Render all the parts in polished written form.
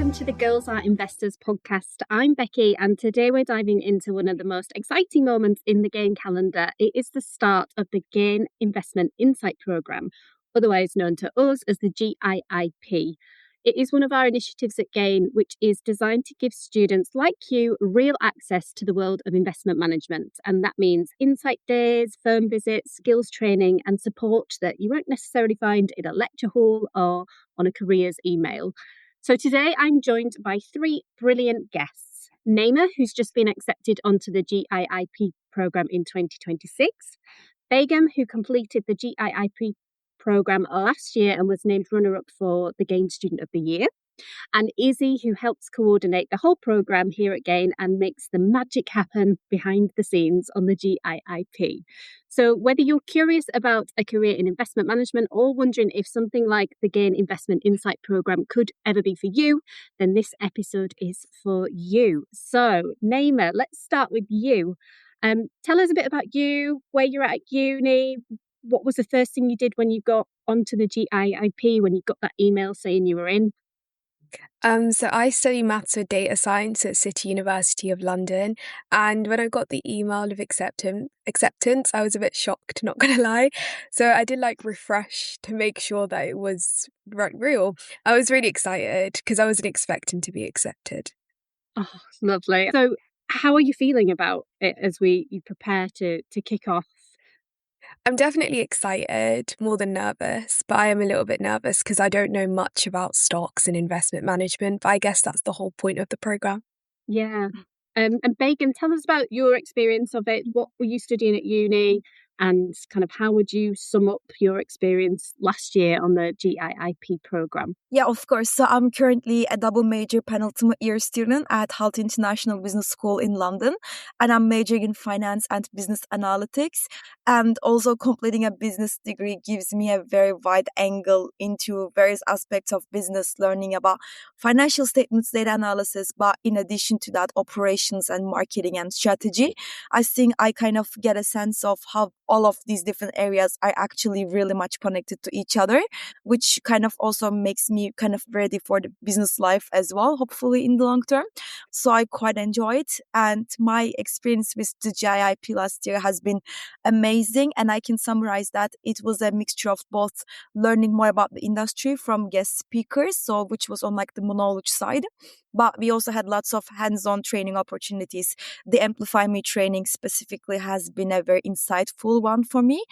welcome to the Girls Are Investors podcast. I'm Becky, and today we're diving into one of the most exciting moments in the GAIN calendar. It is the start of the GAIN Investment Insight Programme, otherwise known to us as the GIIP. It is one of our initiatives at GAIN, which is designed to give students like you real access to the world of investment management. And that means insight days, firm visits, skills training, and support that you won't necessarily find in a lecture hall or on a careers email. So today I'm joined by three brilliant guests. Naima, who's just been accepted onto the GIIP programme in 2026. Begum, who completed the GIIP programme last year and was named runner-up for the GAIN Student of the Year. And Izzy, who helps coordinate the whole programme here at GAIN and makes the magic happen behind the scenes on the GIIP. So whether you're curious about a career in investment management or wondering if something like the GAIN Investment Insight Programme could ever be for you, then this episode is for you. So Naima, let's start with you. Tell us a bit about you, where you're at uni. What was the first thing you did when you got onto the GIIP, when you got that email saying you were in? So I study maths with data science at City University of London. And when I got the email of acceptance, I was a bit shocked, not gonna lie. So I did refresh to make sure that it was real. I was really excited because I wasn't expecting to be accepted. Oh, lovely. So how are you feeling about it as you prepare to kick off? I'm definitely excited, more than nervous, but I am a little bit nervous because I don't know much about stocks and investment management, but I guess that's the whole point of the programme. Yeah. And Begum, tell us about your experience of it. What were you studying at uni? And kind of how would you sum up your experience last year on the GIIP programme? Yeah, of course. So I'm currently a double major penultimate year student at Hull International Business School in London, and I'm majoring in finance and business analytics. And also completing a business degree gives me a very wide angle into various aspects of business, learning about financial statements, data analysis, but in addition to that, operations and marketing and strategy. I think I kind of get a sense of how all of these different areas are actually really much connected to each other, which kind of also makes me kind of ready for the business life as well, hopefully in the long term. So I quite enjoy it. And my experience with the GIIP last year has been amazing. And I can summarize that it was a mixture of both learning more about the industry from guest speakers, so which was on the knowledge side, but we also had lots of hands-on training opportunities. The Amplify Me training specifically has been a very insightful one for me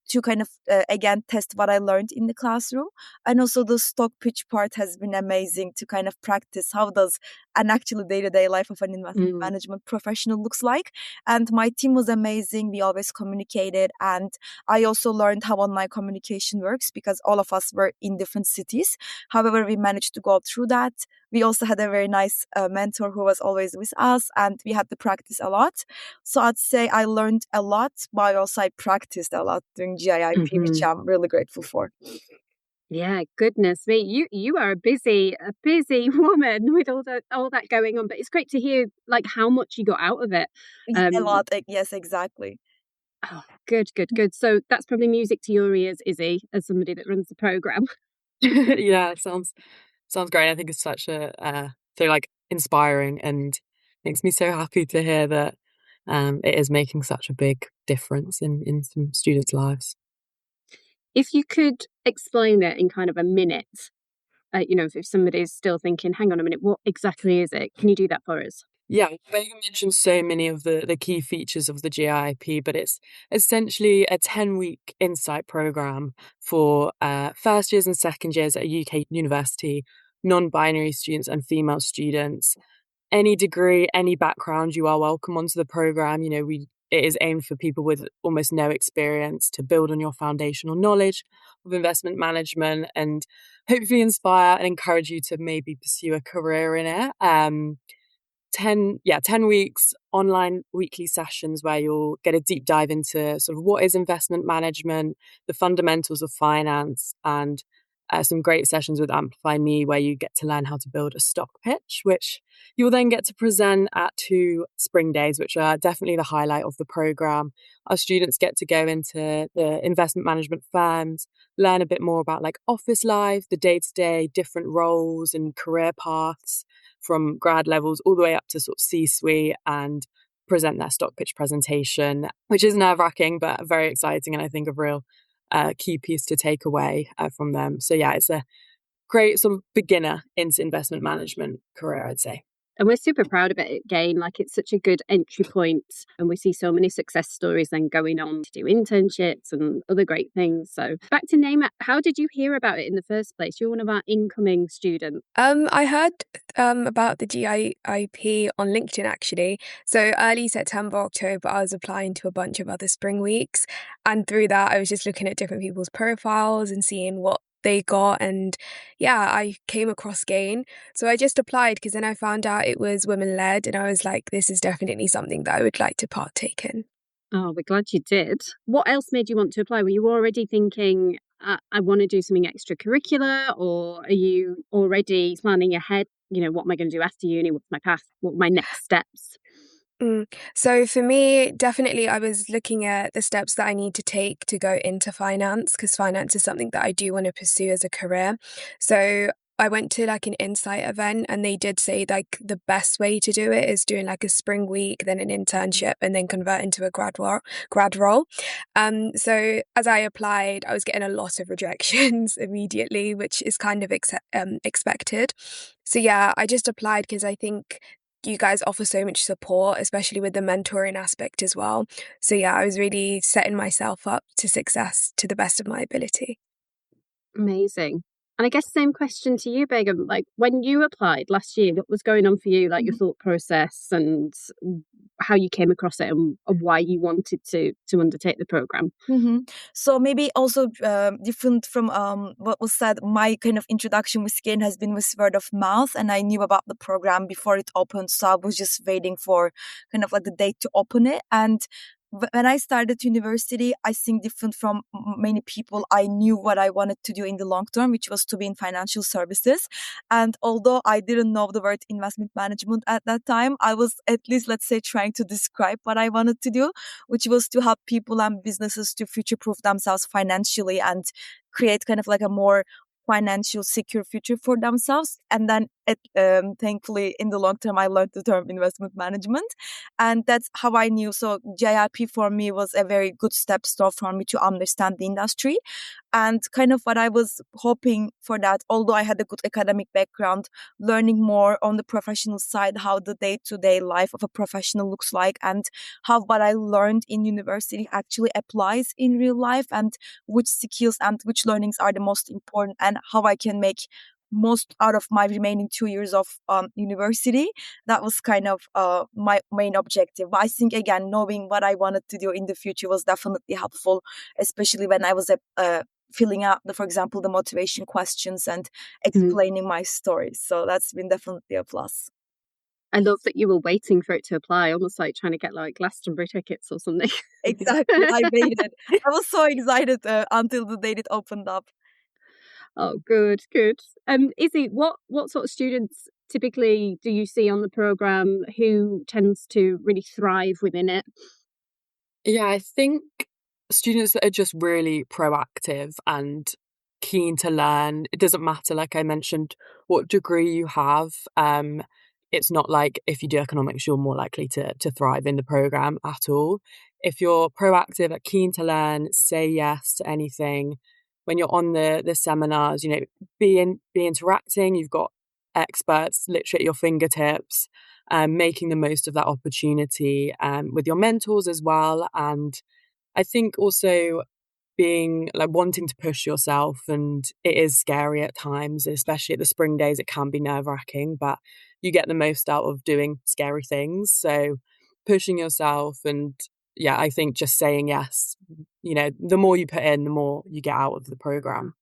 to kind of, again, test what I learned in the classroom. And also the stock pitch part has been amazing to kind of practice how does an actual day-to-day life of an investment management professional looks like. And my team was amazing. We always communicated. And I also learned how online communication works because all of us were in different cities. However, we managed to go through that. We also had a very nice mentor who was always with us, and we had to practice a lot. So I'd say I learned a lot, but also I practiced a lot during GIIP, which I'm really grateful for. Yeah, goodness me, you are a busy woman with all that going on. But it's great to hear how much you got out of it. A lot, yes, exactly. Oh, good. So that's probably music to your ears, Izzy, as somebody that runs the program. Yeah, sounds great. I think it's such a so inspiring, and makes me so happy to hear that it is making such a big difference in some students' lives. If you could explain it in kind of a minute, if somebody's still thinking, hang on a minute, what exactly is it? Can you do that for us? Yeah, Begum mentioned so many of the key features of the GIIP, but it's essentially a 10-week insight programme for first years and second years at a UK university, non-binary students and female students. Any degree, any background, you are welcome onto the programme. It is aimed for people with almost no experience to build on your foundational knowledge of investment management and hopefully inspire and encourage you to maybe pursue a career in it. 10 weeks online weekly sessions where you'll get a deep dive into sort of what is investment management, the fundamentals of finance, and some great sessions with Amplify Me where you get to learn how to build a stock pitch, which you will then get to present at 2 spring days, which are definitely the highlight of the programme. Our students get to go into the investment management firms, learn a bit more about like office life, the day-to-day, different roles and career paths from grad levels all the way up to sort of C-suite, and present their stock pitch presentation, which is nerve-wracking but very exciting, and I think a real key piece to take away from them. So yeah, it's a great sort of beginner into investment management career, I'd say. And we're super proud of it at GAIN. Like, it's such a good entry point, and we see so many success stories then going on to do internships and other great things. So back to Naima, how did you hear about it in the first place? You're one of our incoming students. I heard about the GIIP on LinkedIn actually. So early September, October, I was applying to a bunch of other spring weeks, and through that, I was just looking at different people's profiles and seeing what they got, and yeah, I came across GAIN. So I just applied because then I found out it was women led, and I was like, this is definitely something that I would like to partake in. Oh, we're glad you did. What else made you want to apply? Were you already thinking, I want to do something extracurricular, or are you already planning ahead? You know, what am I going to do after uni? What's my path? What are my next steps? So for me, definitely I was looking at the steps that I need to take to go into finance, because finance is something that I do want to pursue as a career. So I went to like an insight event, and they did say like the best way to do it is doing like a spring week, then an internship, and then convert into a grad role. So as I applied, I was getting a lot of rejections immediately, which is kind of expected. So yeah, I just applied because I think you guys offer so much support, especially with the mentoring aspect as well. So yeah, I was really setting myself up to success to the best of my ability. Amazing. And I guess same question to you, Begum. Like, when you applied last year, what was going on for you? Like, your thought process and how you came across it, and why you wanted to undertake the program. So maybe also different from what was said, my kind of introduction with GAIN has been with word of mouth, and I knew about the program before it opened, so I was just waiting for kind of like the date to open it. And when I started university, I think different from many people, I knew what I wanted to do in the long term, which was to be in financial services. And although I didn't know the word investment management at that time, I was at least, let's say, trying to describe what I wanted to do, which was to help people and businesses to future-proof themselves financially and create kind of like a more financial secure future for themselves. And then thankfully in the long term I learned the term investment management, and that's how I knew. So GIIP for me was a very good step stone for me to understand the industry, and kind of what I was hoping for, that although I had a good academic background, learning more on the professional side, how the day-to-day life of a professional looks like, and how what I learned in university actually applies in real life, and which skills and which learnings are the most important, and how I can make most out of my remaining 2 years of university. That was kind of my main objective. But I think, again, knowing what I wanted to do in the future was definitely helpful, especially when I was filling out, for example, the motivation questions and explaining my story. So that's been definitely a plus. I love that you were waiting for it to apply, almost like trying to get like Glastonbury tickets or something. Exactly. I waited. I was so excited until the date it opened up. Oh, good. Izzy, what sort of students typically do you see on the program? Who tends to really thrive within it? Yeah, I think students that are just really proactive and keen to learn. It doesn't matter, like I mentioned, what degree you have. It's not like if you do economics, you're more likely to thrive in the program at all. If you're proactive, like keen to learn, say yes to anything. When you're on the seminars, be interacting. You've got experts literally at your fingertips, making the most of that opportunity with your mentors as well. And I think also being like wanting to push yourself, and it is scary at times, especially at the spring days, it can be nerve-wracking, but you get the most out of doing scary things. So pushing yourself, and yeah, I think just saying yes, the more you put in, the more you get out of the program.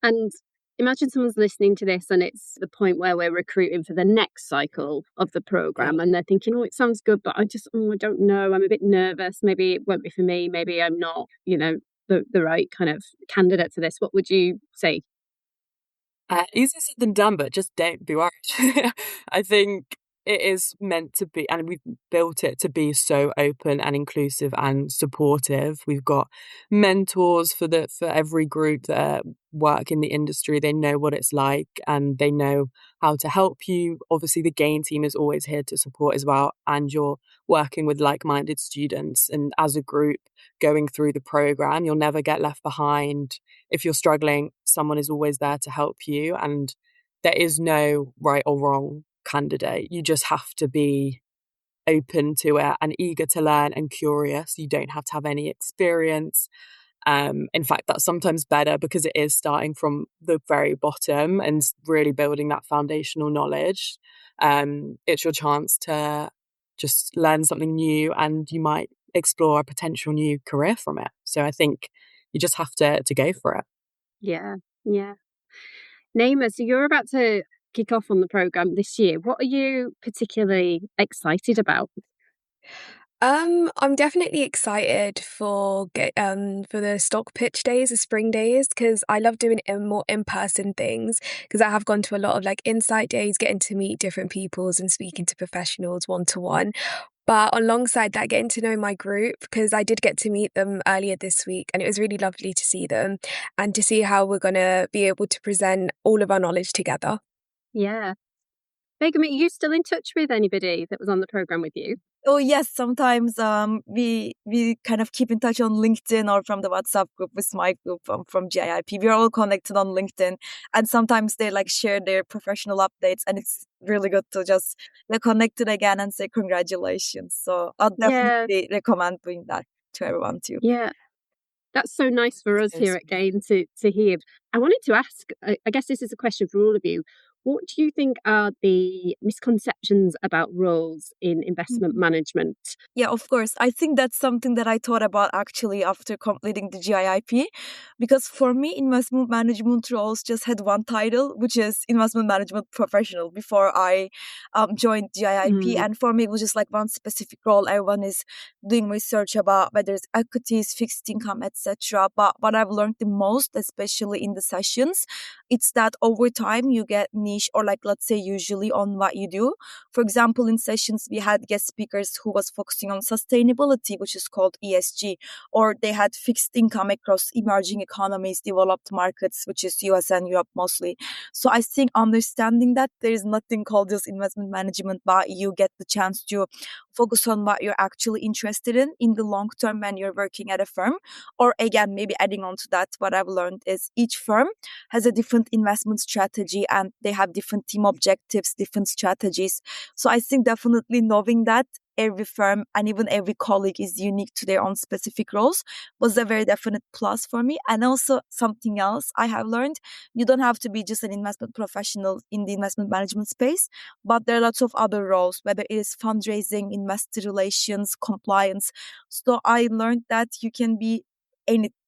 And imagine someone's listening to this and it's the point where we're recruiting for the next cycle of the program, and they're thinking, oh, it sounds good, but I don't know, I'm a bit nervous, maybe it won't be for me, maybe I'm not, the right kind of candidate for this, what would you say? Easier said than done, but just don't be worried. I think it is meant to be, and we've built it to be so open and inclusive and supportive. We've got mentors for every group that work in the industry. They know what it's like and they know how to help you. Obviously, the GAIN team is always here to support as well, and you're working with like-minded students. And as a group going through the program, you'll never get left behind. If you're struggling, someone is always there to help you, and there is no right or wrong candidate. You just have to be open to it and eager to learn and curious. You don't have to have any experience. In fact, that's sometimes better because it is starting from the very bottom and really building that foundational knowledge. It's your chance to just learn something new, and you might explore a potential new career from it. So I think you just have to go for it. Yeah, yeah. Naima, so you're about to kick off on the program this year. What are you particularly excited about? I'm definitely excited for the stock pitch days, the spring days, because I love doing more in-person things. Because I have gone to a lot of like insight days, getting to meet different peoples and speaking to professionals one-to-one. But alongside that, getting to know my group, because I did get to meet them earlier this week, and it was really lovely to see them and to see how we're gonna be able to present all of our knowledge together. Yeah. Begum, are you still in touch with anybody that was on the program with you? Oh yes, sometimes we kind of keep in touch on LinkedIn or from the WhatsApp group with my group from GIIP. We're all connected on LinkedIn, and sometimes they like share their professional updates, and it's really good to just get connected again and say congratulations. So I'll Yeah, definitely recommend doing that to everyone too. yeah. That's so nice for us here It's at GAIN to hear. I wanted to ask, I guess this is a question for all of you. What do you think are the misconceptions about roles in investment management? Yeah, of course. I think that's something that I thought about actually after completing the GIIP. Because for me, investment management roles just had one title, which is investment management professional before I joined GIIP. Mm, And for me, it was just like one specific role. Everyone is doing research about whether it's equities, fixed income, etc. But what I've learned the most, especially in the sessions, it's that over time you get niche or like, let's say, usually on what you do. For example, in sessions, we had guest speakers who was focusing on sustainability, which is called ESG, or they had fixed income across emerging economies, developed markets, which is US and Europe mostly. So I think understanding that there is nothing called just investment management, but you get the chance to focus on what you're actually interested in the long term when you're working at a firm. Or again, maybe adding on to that, what I've learned is each firm has a different investment strategy and they have different team objectives, different strategies. So I think definitely knowing that every firm and even every colleague is unique to their own specific roles was a very definite plus for me. And also something else I have learned, you don't have to be just an investment professional in the investment management space, but there are lots of other roles, whether it is fundraising, investor relations, compliance. So I learned that you can be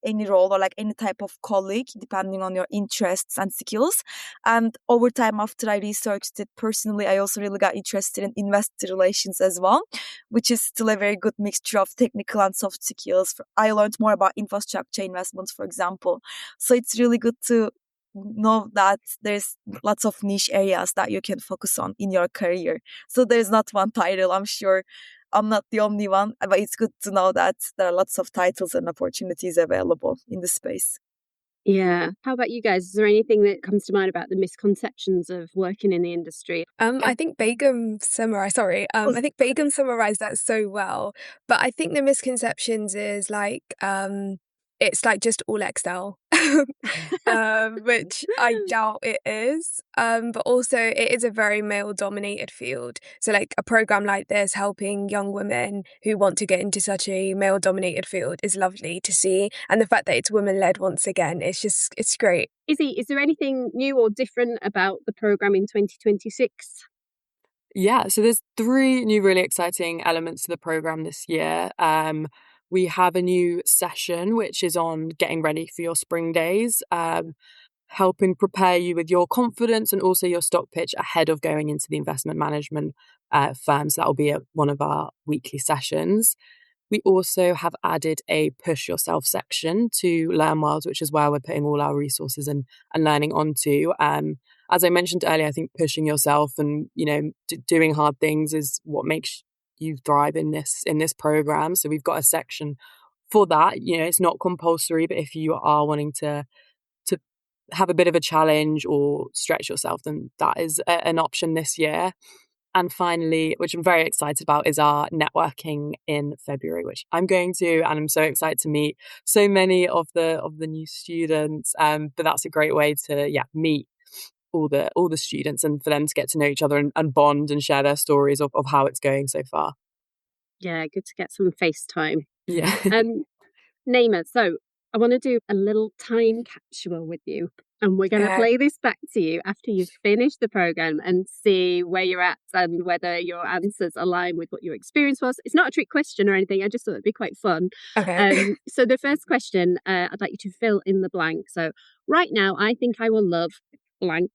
any role or like any type of colleague depending on your interests and skills. And over time, after I researched it personally, I also really got interested in investor relations as well, which is still a very good mixture of technical and soft skills. I learned more about infrastructure investments, for example. So it's really good to know that there's lots of niche areas that you can focus on in your career. So there's not one title. I'm sure I'm not the only one, but it's good to know that there are lots of titles and opportunities available in the space. yeah. How about you guys? Is there anything that comes to mind about the misconceptions of working in the industry? I think Begum summarized. Sorry, I think Begum summarized that so well. But I think the misconceptions is like, it's like just all Excel, which I doubt it is. But also it is a very male-dominated field. So like a program like this, helping young women who want to get into such a male-dominated field, is lovely to see. And the fact that it's women-led once again, it's great. Izzy, is there anything new or different about the program in 2026? Yeah, so there's three new really exciting elements to the program this year. We have a new session which is on getting ready for your spring days, helping prepare you with your confidence and also your stock pitch ahead of going into the investment management firm. So that will be one of our weekly sessions. We also have added a push yourself section to Learn World, which is where we're putting all our resources and learning onto. As I mentioned earlier, I think pushing yourself and, doing hard things is what makes you thrive in this program. So we've got a section for that. It's not compulsory, but if you are wanting to have a bit of a challenge or stretch yourself, then that is an option this year. And finally, which I'm very excited about, is our networking in February, which I'm going to, and I'm so excited to meet so many of the new students. But that's a great way to meet all the students and for them to get to know each other and bond and share their stories of how it's going so far. Yeah, good to get some FaceTime. Yeah. Naima, so I want to do a little time capsule with you, and we're going to play this back to you after you've finished the program and see where you're at and whether your answers align with what your experience was. It's not a trick question or anything. I just thought it'd be quite fun. Okay. So the first question, I'd like you to fill in the blank. So right now, I think I will love blank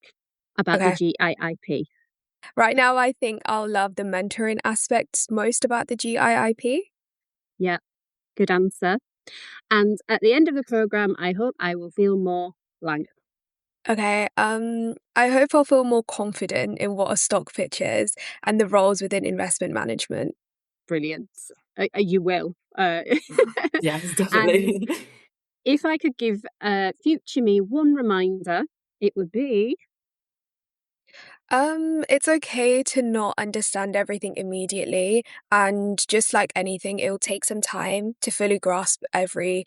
about the GIIP. Right now, I think I'll love the mentoring aspects most about the GIIP. Yeah, good answer. And at the end of the program, I hope I will feel more blank. Okay, I hope I'll feel more confident in what a stock pitch is and the roles within investment management. Brilliant. You will. Yes, definitely. And if I could give future me one reminder, it would be... It's okay to not understand everything immediately, and just like anything, it will take some time to fully grasp everything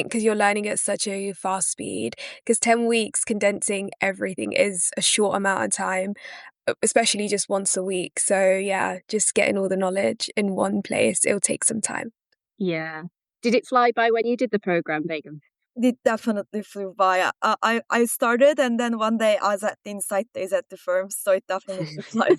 because you're learning at such a fast speed. Because 10 weeks condensing everything is a short amount of time, especially just once a week. So yeah, just getting all the knowledge in one place, it'll take some time. Yeah. Did it fly by when you did the program, Begum? It definitely flew by. I started, and then one day I was at the Insight Days at the firm, so it definitely flew by.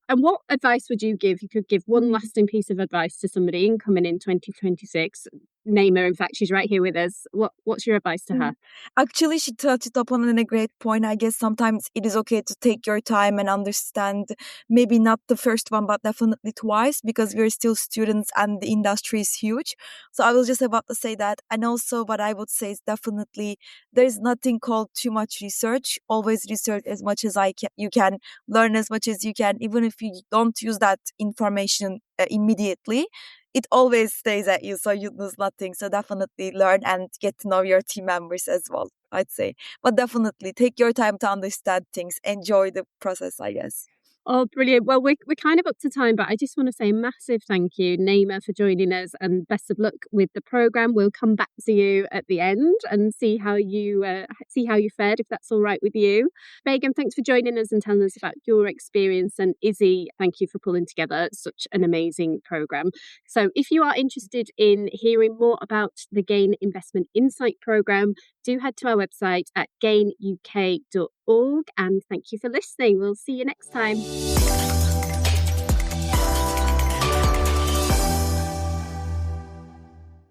And what advice would you give? You could give one lasting piece of advice to somebody incoming in 2026. Naima, in fact, she's right here with us. What's your advice to her? Actually, she touched upon a great point. I guess sometimes it is okay to take your time and understand, maybe not the first one, but definitely twice, because we're still students and the industry is huge. So I was just about to say that. And also what I would say is definitely there's nothing called too much research. Always research as much as you can, learn as much as you can, even if you don't use that information immediately. It always stays at you, so you lose nothing. So definitely learn and get to know your team members as well, I'd say. But definitely take your time to understand things. Enjoy the process, I guess. Oh, brilliant. Well, we're kind of up to time, but I just want to say a massive thank you, Naima, for joining us, and best of luck with the programme. We'll come back to you at the end and see how you fared, if that's all right with you. Begum, thanks for joining us and telling us about your experience. And Izzy, thank you for pulling together such an amazing programme. So if you are interested in hearing more about the GAIN Investment Insight programme, do head to our website at gainuk.org, and thank you for listening. We'll see you next time.